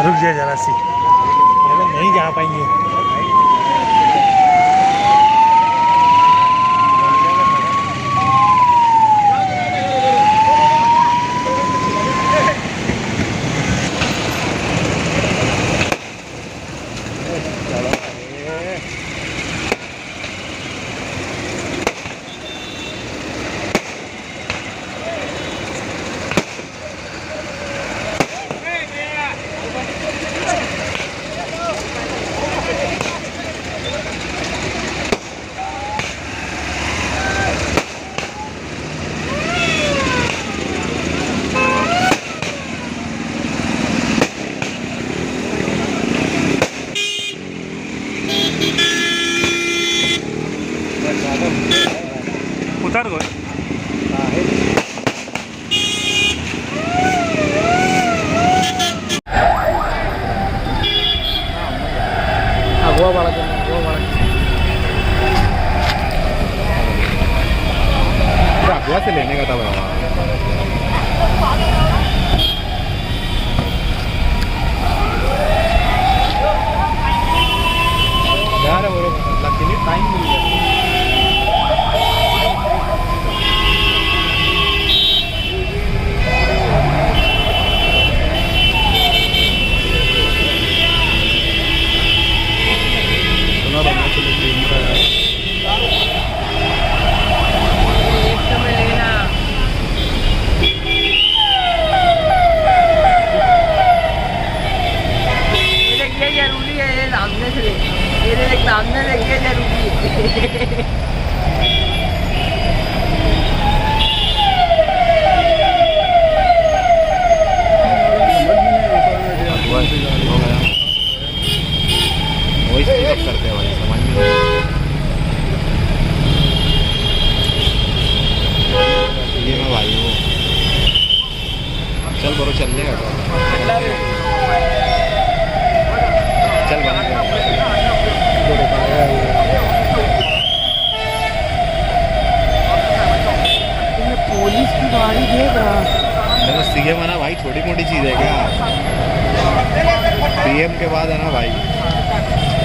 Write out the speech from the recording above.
रुक जाए जरा सी, नहीं जा पाएंगे। उतार गो गोवा बाळा गोवा से लेने का था बाबा यार वो लकीली टाइम मिल गया सामने लेके जरूरी करते हैं भाई समझ में ये मैं भाई हूँ चल बरो चल लेगा चल बना पुलिस की गाड़ी देख रहा देखो सीएम है ना भाई, छोटी मोटी चीज़ है क्या? पीएम के बाद है ना भाई।